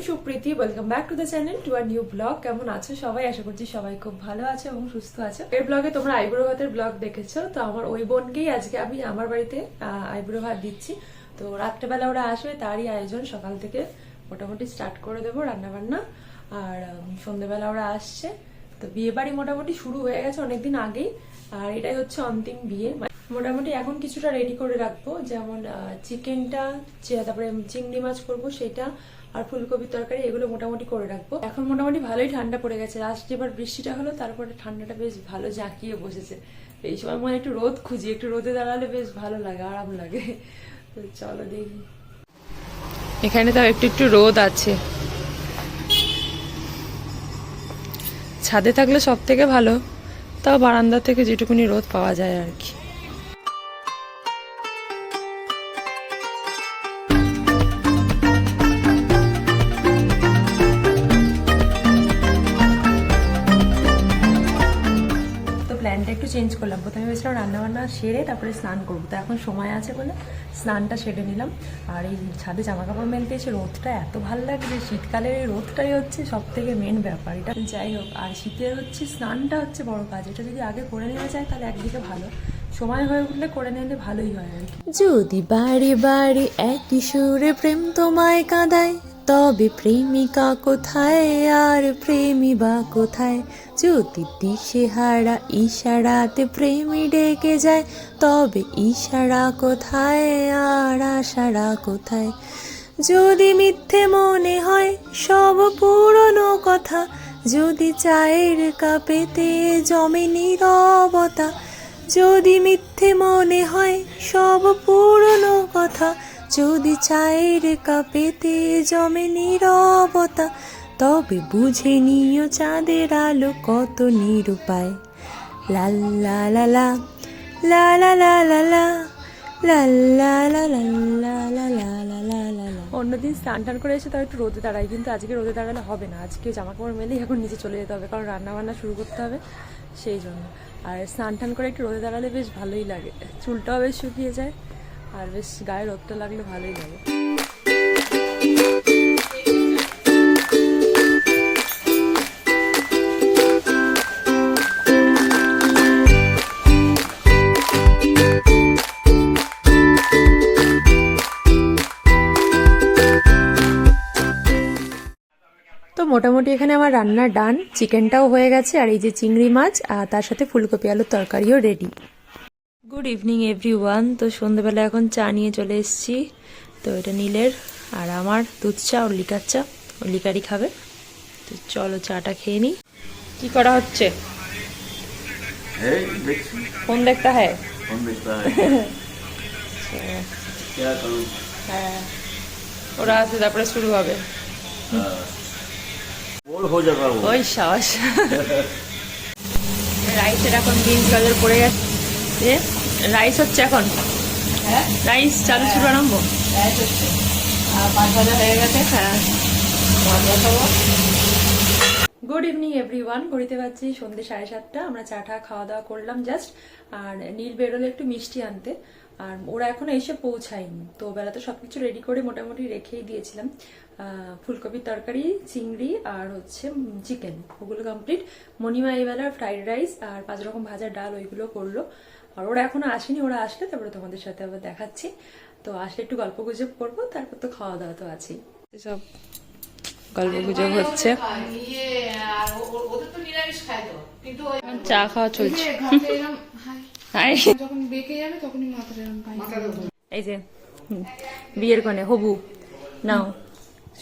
Supriti, welcome back to the channel, to our new blog. কেমন আছো সবাই? আশা করছি সবাই খুব ভালো আছে এবং সুস্থ আছে। এর ব্লগে তোমরা আইবুড়ো ভাতের ব্লগ দেখেছো, তো আমার ওই বোনকেই আজকে আমি আমার বাড়িতে আইবুড়ো ভাত দিচ্ছি। তো রাত্রেবেলা ওরা আসবে, তারই আয়োজন সকাল থেকে মোটামুটি স্টার্ট করে দেবো রান্না বান্না। আর সন্ধ্যেবেলা ওরা আসছে, তো বিয়ে বাড়ি মোটামুটি শুরু হয়ে গেছে অনেকদিন আগেই। আর এটাই হচ্ছে অন্তিম বিয়ে। মোটামুটি এখন কিছুটা রেডি করে রাখবো, যেমন চিকেনটা, তারপরে চিংড়ি মাছ করবো সেটা, আর ফুলকপির তরকারি, এগুলো মোটামুটি করে রাখবো। এখন মোটামুটি ভালোই ঠান্ডা পড়ে গেছে। লাস্ট এবার বৃষ্টিটা হলো, তারপরে ঠান্ডাটা বেশ ভালো জাঁকিয়ে বসেছে। এই সময় মনে একটু রোদ খুঁজি, একটু রোদে দাঁড়ালে বেশ ভালো লাগে, আরাম লাগে। তো চলো দেখি। এখানে তো একটু একটু রোদ আছে, ছাদে থাকলে সব থেকে ভালো, তাও বারান্দা থেকে যেটুকুনি রোদ পাওয়া যায় আর কি। প্ল্যানটা একটু চেঞ্জ করলাম। প্রথমে ভেবেছিলাম রান্নাবান্না সেরে তারপরে স্নান করবো, তো এখন সময় আছে বলে স্নানটা সেরে নিলাম। আর এই ছাদে জামা কাপড় মেলতে এসে রোদটা এত ভালো লাগছে, শীতকালের এই রোদটাই হচ্ছে সব থেকে মেন ব্যাপার। এটা যাই হোক, আর শীতের হচ্ছে স্নানটা হচ্ছে বড় কাজ। এটা যদি আগে করে নেওয়া যায় তাহলে একদিকে ভালো, সময় হয়ে উঠলে করে নিলে ভালোই হয় আর কি। যদি বাড়ি বাড়ি একই সুরে প্রেম তোমায় কাঁদায়, তবে প্রেমিকা কোথায় আর প্রেমী বা কোথায়? যদি দিশেহারা ইশারাতে প্রেমী ডেকে যায়, তবে ইশারা কোথায় আর আশারা কোথায়? যদি মিথ্যে মনে হয় সব পুরনো কথা, যদি চায়ের কাপেতে জমে নীরবতা, যদি মিথ্যে মনে হয় সব পুরনো কথা, যদি চায়ের কাপেতে জমে নীরবতা, তবে বুঝে নিও চাঁদের আলো কত নিরুপায়। লা লা লা লা লা লা লা লা লা লা লা লা লা লা লা লা লা লা লা। অন্যদিন স্নান টান করে এসে তাও একটু রোদে দাঁড়াই, কিন্তু আজকে রোদে দাঁড়ালে হবে না। আজকে জামা কাপড় মেলেই এখন নিচে চলে যেতে হবে, কারণ রান্না বান্না শুরু করতে হবে সেই জন্য। আর স্নান টান করে একটু রোদে দাঁড়ালে বেশ ভালোই লাগে, চুলটাও বেশ শুকিয়ে যায়, আর বেশ গায়ে রোদটা লাগলে ভালোই লাগে। তো মোটামুটি এখানে আমার রান্না ডান, চিকেনটাও হয়ে গেছে, আর এই যে চিংড়ি মাছ আর তার সাথে ফুলকপি আলুর তরকারিও রেডি। Good evening everyone. তো সন্ধ্যেবেলা এখন চা নিয়ে চলে এসেছি। তো এটা নীলের, আর আমার দুধ চা, ওর লিকার চা, ওর লিকারই খাবে। তো চলো চাটা খেয়ে নিই। কি করা হচ্ছে? ফোন দেখতে হয়। হ্যাঁ, ওরা আছে তারপরে শুরু হবে। ওই সাহস। রাইসের এখন বিনস গাজর পড়ে গেছে, রাইস হচ্ছে এখন। রাইস চালু শুরু আরম্ভ, রাইস হচ্ছে, পাঁচ ভাজা হয়ে গেছে। হ্যাঁ, গুড ইভিনিং এভরিওয়ান। ঘড়িতে পাচ্ছি সন্ধ্যে 7:30। আমরা চাটা খাওয়া দাওয়া করলাম জাস্ট, আর নীল বেরোলে একটু মিষ্টি আনতে, আর ওরা এখনো এসে পৌঁছায়নি। তো বেলাতে সবকিছু রেডি করে মোটামুটি রেখেই দিয়েছিলাম। ফুলকপির তরকারি, চিংড়ি আর হচ্ছে চিকেন, ওগুলো কমপ্লিট। মণিমা এই বেলা ফ্রাইড রাইস আর 5 রকম ভাজা ডাল ওইগুলো করলো। আর ওরা এখনো আসেনি, ওরা আসলে তারপরে তোমাদের সাথে আবার দেখাচ্ছি। তো আসলে একটু গল্প গুজব করবো, তারপর তো খাওয়া দাওয়া তো আছেই। সব গল্প গুজব হচ্ছে, চা খাওয়া চলছে। এই যে বিয়ের কোণে হবু, নাও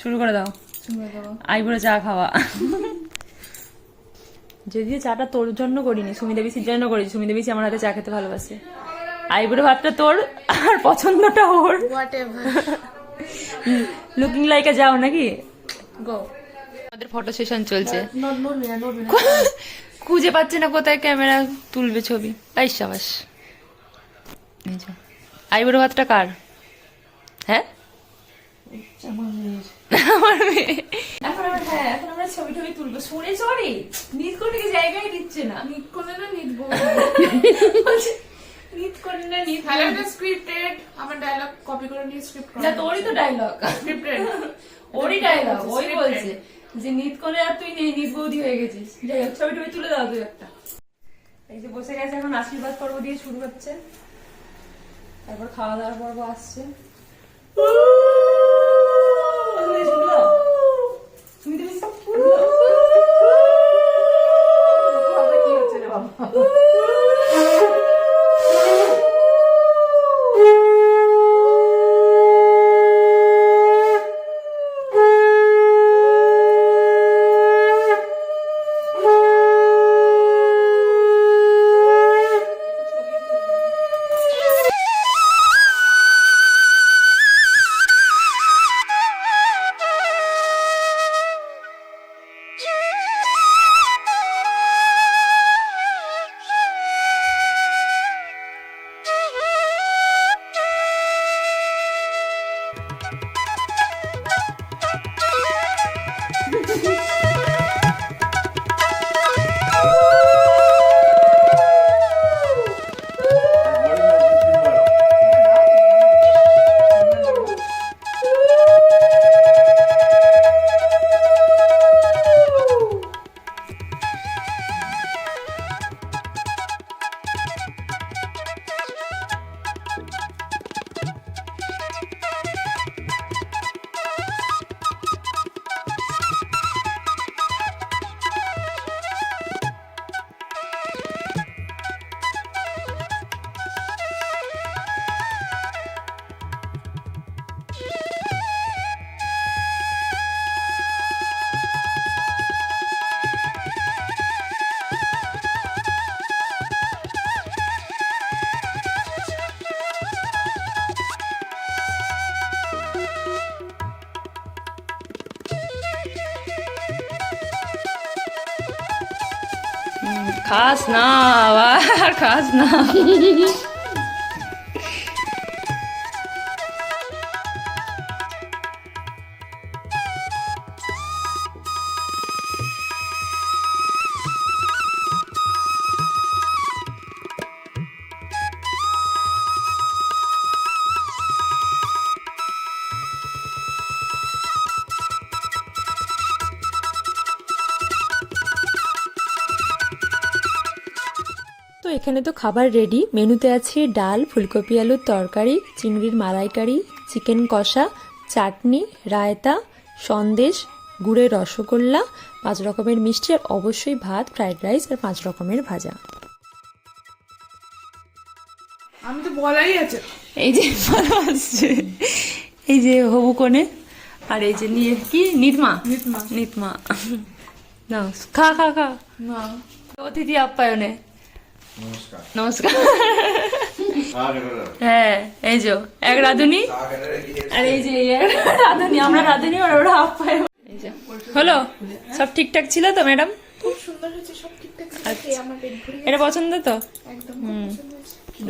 শুরু করে দাও আইবুড়ো চা খাওয়া। যদিও চাটা তোর জন্য করিনি, সুমিতা বিসির জন্য করেছি। সুমিতা বিসি আমার হাতে চা খেতে ভালোবাসে। আইবুড়ো ভাতটা তোর, আর পছন্দটা ওর। লুকিং লাইক যাও নাকি গো। আমাদের ফটো সেশন চলছে, খুঁজে পাচ্ছে না কোথায় ক্যামেরা তুলবে ছবি। তাই সাবাস। আইবুড়ো ভাতটা কার? হ্যাঁ, আমার মেয়ে। এখন আমরা ছবি টবি তুলবো। শুনে সরি, নিত করে জায়গায় দিচ্ছে না। নিত করে না, নিত নিত করে না, নিত স্ক্রিপ্টেড। আমার ডায়লগ কপি করে নিয়ে স্ক্রিপ্ট করা। তোরই তো ডায়লগ স্ক্রিপ্টেড। ওরই ডায়লগ, ওই বলছে যে নিত করে আর তুই নেই, নিত বৌদি হয়ে গেছিস। যাই হোক, ছবি টবি তুলে দাও তুই একটা। এই যে বসে গেছে, এখন আশীর্বাদ পর্ব দিয়ে শুরু হচ্ছে, তারপর খাওয়া দাওয়ার পর্ব আসছে। তুমি তো বেশি কি হচ্ছে রে বাবা? খাস না আবার, খাস না। তো এখানে তো খাবার রেডি। মেনুতে আছে ডাল, ফুলকপি আলুর তরকারি, চিংড়ির মালাইকারি, চিকেন কষা, চাটনি, রায়তা, সন্দেশ, গুড়ের রসগোল্লা, 5 রকমের মিষ্টি, আর অবশ্যই ভাত, ফ্রাইড রাইস আর 5 রকমের ভাজা। আমি তো বলাই আছে। এই যে ভালো আসছে, এই যে হবু কোণে, আর এই যে নিয়ে কি নিতমা, নিতমা না, খা খা খা। না অতিথি আপ্যায়নে নমস্কার। নমস্কার। হ্যাঁ, এই যে এক রাঁধুনি, আর এই যে এক রাঁধুনি, আমরা রাঁধুনি আর ওরা আপ্যায়ন। এই যে হলো, সব ঠিকঠাক ছিল তো ম্যাডাম? খুব সুন্দর হয়েছে, সব ঠিকঠাক আছে। আমার পেট ভরে এটা পছন্দ তো? একদম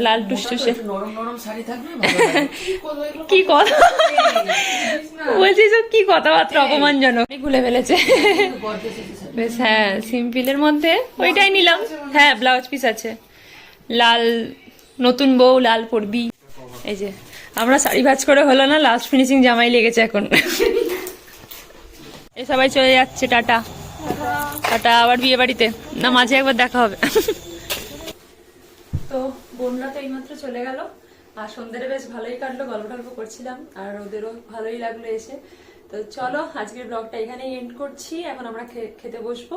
লাল টুসটুসে নরম নরম শাড়ি থাকবে। কি কথা বলছি, সব কি কথাবার্তা অপমানজনক, ভুলে ফেলেছে। বেশ, হ্যাঁ, সিম্পলের মধ্যে ওইটাই নিলাম। হ্যাঁ, ব্লাউজ পিস আছে লাল, নতুন বউ লাল পরবি। এই যে আমরা শাড়ি ভাজ করে হলো না, লাস্ট ফিনিশিং জামাই লেগেছে এখন। এই সবাই চলে যাচ্ছে, টাটা টাটা। আবার বিয়ে বাড়িতে না, মাঝে একবার দেখা হবে। তো বোনরা তো এইমাত্র চলে গেল, আর সন্ধ্যেটা বেশ ভালোই কাটলো, গল্প টল্প করছিলাম, আর ওদেরও ভালোই লাগলো এসে। তো চলো আজকের ব্লগটা এখানেই এন্ড করছি, এখন আমরা খেতে বসবো।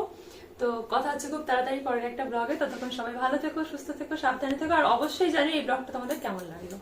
তো কথা হচ্ছে খুব তাড়াতাড়ি পরের একটা ব্লগে। ততক্ষণ সবাই ভালো থেকো, সুস্থ থেকো, সাবধানে থেকো, আর অবশ্যই জানি এই ব্লগটা তোমাদের কেমন লাগলো।